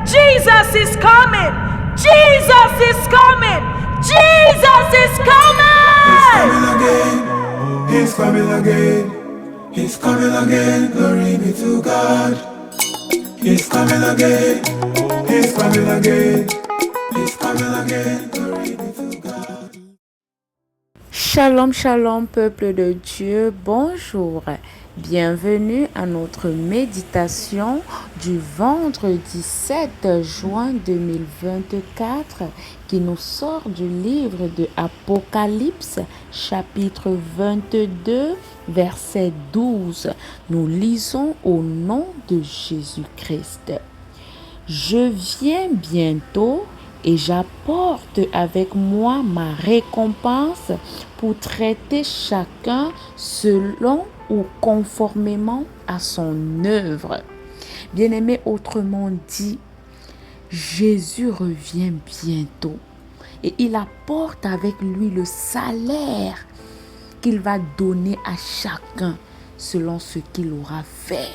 Jesus is coming. Jesus is coming. Jesus is coming. He's coming again. He's coming again. Glory be to God. He's coming again. He's coming again. He's coming again. Glory be to God. Shalom, shalom, peuple de Dieu, bonjour. Bienvenue à notre méditation du vendredi 7 juin 2024 qui nous sort du livre de Apocalypse, chapitre 22, verset 12. Nous lisons au nom de Jésus-Christ. Je viens bientôt et j'apporte avec moi ma récompense pour traiter chacun selon ou conformément à son œuvre. Bien-aimé, autrement dit, Jésus revient bientôt et il apporte avec lui le salaire qu'il va donner à chacun selon ce qu'il aura fait,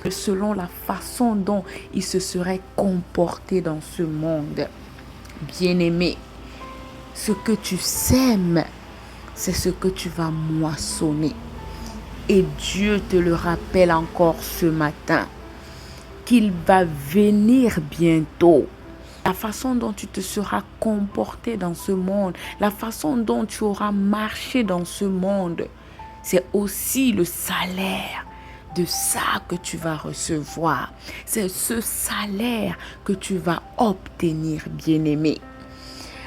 selon la façon dont il se serait comporté dans ce monde. Bien-aimé, ce que tu sèmes, c'est ce que tu vas moissonner. Et Dieu te le rappelle encore ce matin, qu'il va venir bientôt. La façon dont tu te seras comporté dans ce monde, la façon dont tu auras marché dans ce monde, c'est aussi le salaire de ça que tu vas recevoir. C'est ce salaire que tu vas obtenir, bien-aimé.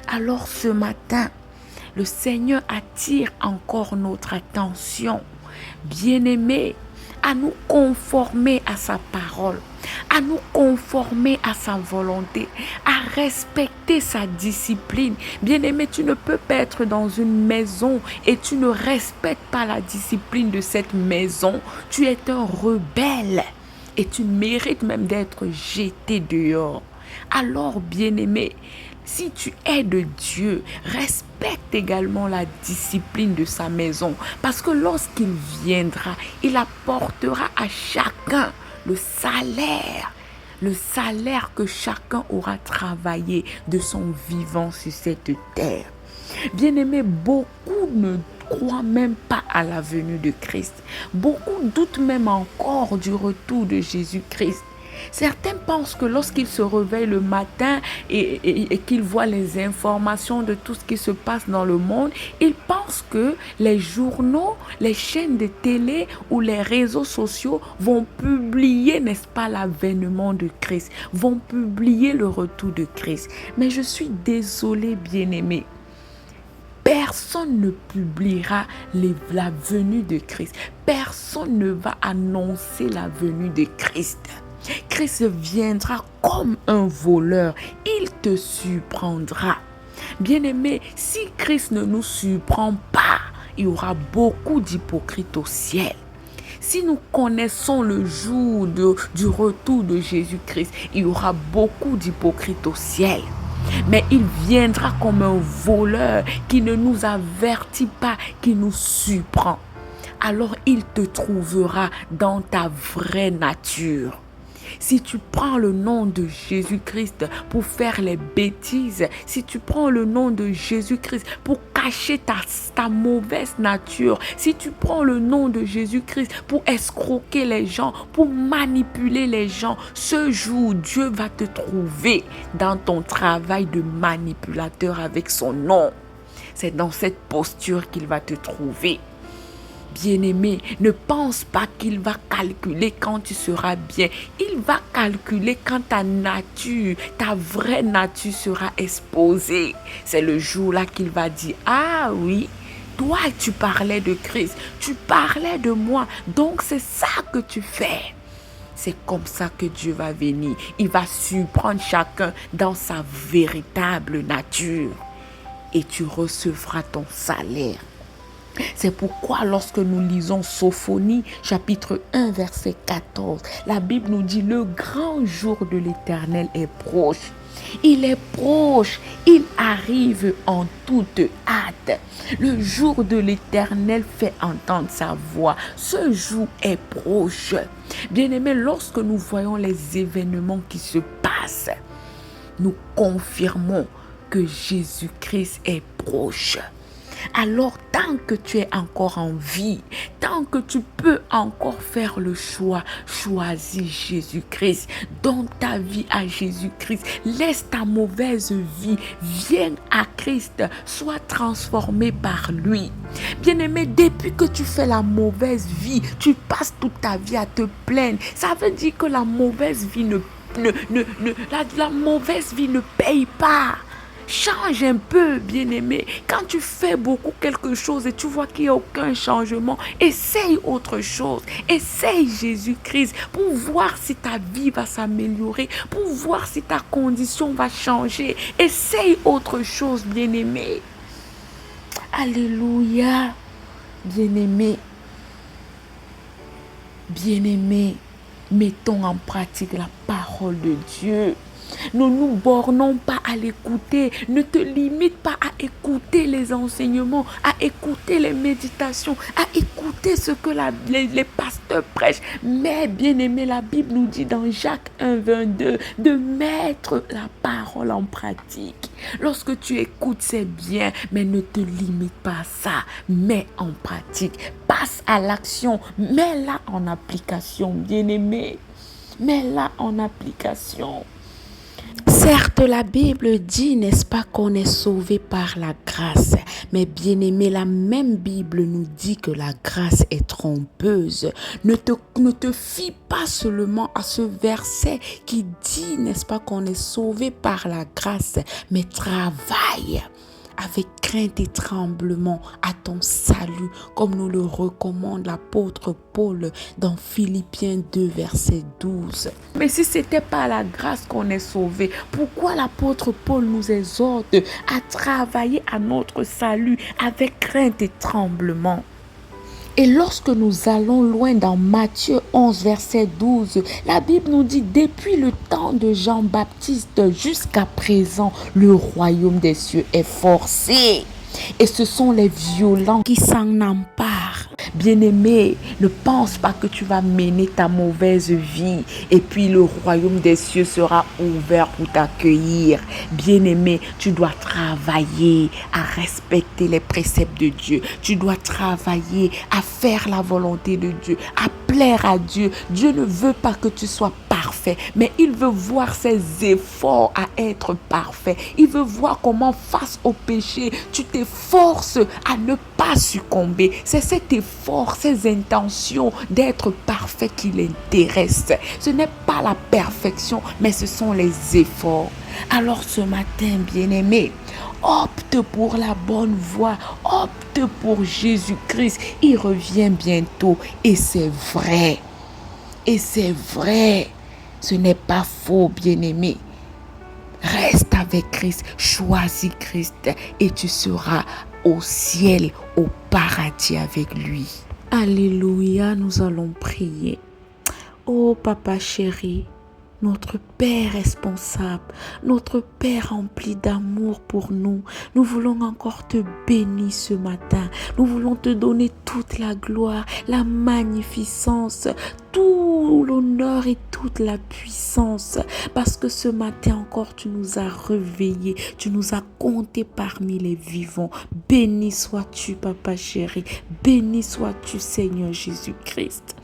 Alors ce matin, le Seigneur attire encore notre attention, bien-aimé, à nous conformer à sa parole, à nous conformer à sa volonté, à respecter sa discipline. Bien-aimé, tu ne peux pas être dans une maison et tu ne respectes pas la discipline de cette maison. Tu es un rebelle et tu mérites même d'être jeté dehors. Alors, bien-aimé, si tu es de Dieu, respecte également la discipline de sa maison. Parce que lorsqu'il viendra, il apportera à chacun le salaire que chacun aura travaillé de son vivant sur cette terre. Bien-aimé, beaucoup ne croient même pas à la venue de Christ. Beaucoup doutent même encore du retour de Jésus-Christ. Certains pensent que lorsqu'ils se réveillent le matin et qu'ils voient les informations de tout ce qui se passe dans le monde, ils pensent que les journaux, les chaînes de télé ou les réseaux sociaux vont publier, n'est-ce pas, l'avènement de Christ, vont publier le retour de Christ. Mais je suis désolée, bien-aimés. Personne ne publiera la venue de Christ. Personne ne va annoncer la venue de Christ. Christ viendra comme un voleur. Il te surprendra. Bien-aimé, si Christ ne nous surprend pas, il y aura beaucoup d'hypocrites au ciel. Si nous connaissons le jour du retour de Jésus-Christ, il y aura beaucoup d'hypocrites au ciel. Mais il viendra comme un voleur qui ne nous avertit pas, qui nous surprend. Alors il te trouvera dans ta vraie nature. Si tu prends le nom de Jésus-Christ pour faire les bêtises, si tu prends le nom de Jésus-Christ pour cacher ta mauvaise nature, si tu prends le nom de Jésus-Christ pour escroquer les gens, pour manipuler les gens, ce jour, Dieu va te trouver dans ton travail de manipulateur avec son nom. C'est dans cette posture qu'il va te trouver. Bien-aimé, ne pense pas qu'il va calculer quand tu seras bien. Il va calculer quand ta nature, ta vraie nature sera exposée. C'est le jour-là qu'il va dire, ah oui, toi tu parlais de Christ, tu parlais de moi, donc c'est ça que tu fais. C'est comme ça que Dieu va venir. Il va surprendre chacun dans sa véritable nature. Et tu recevras ton salaire. C'est pourquoi lorsque nous lisons Sophonie, chapitre 1, verset 14, la Bible nous dit, le grand jour de l'Éternel est proche. Il est proche, il arrive en toute hâte. Le jour de l'Éternel fait entendre sa voix. Ce jour est proche. Bien-aimés, lorsque nous voyons les événements qui se passent, grâce. Nous confirmons que Jésus-Christ est proche. Alors, tant que tu es encore en vie, tant que tu peux encore faire le choix, choisis Jésus-Christ. Donne ta vie à Jésus-Christ. Laisse ta mauvaise vie. Viens à Christ. Sois transformé par lui. Bien-aimé, depuis que tu fais la mauvaise vie, tu passes toute ta vie à te plaindre. Ça veut dire que la mauvaise vie la mauvaise vie ne paye pas. Change un peu, bien-aimé. Quand tu fais beaucoup quelque chose et tu vois qu'il n'y a aucun changement, essaye autre chose. Essaye Jésus-Christ pour voir si ta vie va s'améliorer, pour voir si ta condition va changer. Essaye autre chose, bien-aimé. Alléluia. Bien-aimé. Bien-aimé, mettons en pratique la parole de Dieu. Ne nous bornons pas à l'écouter. Ne te limite pas à écouter les enseignements, à écouter les méditations, à écouter ce que les pasteurs prêchent. Mais bien aimé, la Bible nous dit dans Jacques 1:22 de mettre la parole en pratique. Lorsque tu écoutes, c'est bien, mais ne te limite pas à ça. Mets en pratique. Passe à l'action. Mets-la en application, bien aimé. Mets-la en application. Certes, la Bible dit, n'est-ce pas, qu'on est sauvé par la grâce. Mais bien aimé, la même Bible nous dit que la grâce est trompeuse. Ne te fie pas seulement à ce verset qui dit, n'est-ce pas, qu'on est sauvé par la grâce, mais travaille avec crainte et tremblement à ton salut, comme nous le recommande l'apôtre Paul dans Philippiens 2, verset 12. Mais si ce n'était pas la grâce qu'on est sauvé, pourquoi l'apôtre Paul nous exhorte à travailler à notre salut avec crainte et tremblement? Et lorsque nous allons loin dans Matthieu 11, verset 12, la Bible nous dit, depuis le temps de Jean-Baptiste jusqu'à présent, le royaume des cieux est forcé. Et ce sont les violents qui s'en emparent. Bien-aimé, ne pense pas que tu vas mener ta mauvaise vie et puis le royaume des cieux sera ouvert pour t'accueillir. Bien-aimé, tu dois travailler à respecter les préceptes de Dieu. Tu dois travailler à faire la volonté de Dieu, à plaire à Dieu. Dieu ne veut pas que tu sois parfait, mais il veut voir ses efforts à être parfait. Il veut voir comment face au péché, tu t'efforces à ne pas succomber. C'est cet effort, ces intentions d'être parfait qui l'intéressent. Ce n'est pas la perfection, mais ce sont les efforts. Alors ce matin, bien-aimé, opte pour la bonne voie, opte pour Jésus-Christ. Il revient bientôt et c'est vrai. Et c'est vrai. Ce n'est pas faux, bien-aimé. Reste avec Christ, choisis Christ et tu seras au ciel, au paradis avec lui. Alléluia, nous allons prier. Oh Papa chéri, notre Père responsable, notre Père rempli d'amour pour nous. Nous voulons encore te bénir ce matin. Nous voulons te donner toute la gloire, la magnificence, tout l'honneur et toute la puissance. Parce que ce matin encore, tu nous as réveillés. Tu nous as comptés parmi les vivants. Béni sois-tu, Papa chéri. Béni sois-tu, Seigneur Jésus-Christ.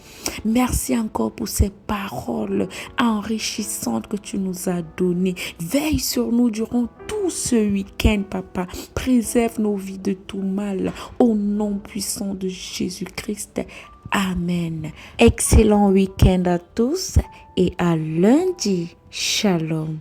Merci encore pour ces paroles enrichissantes que tu nous as données. Veille sur nous durant tout ce week-end, Papa. Préserve nos vies de tout mal. Au nom puissant de Jésus-Christ. Amen. Excellent week-end à tous et à lundi. Shalom.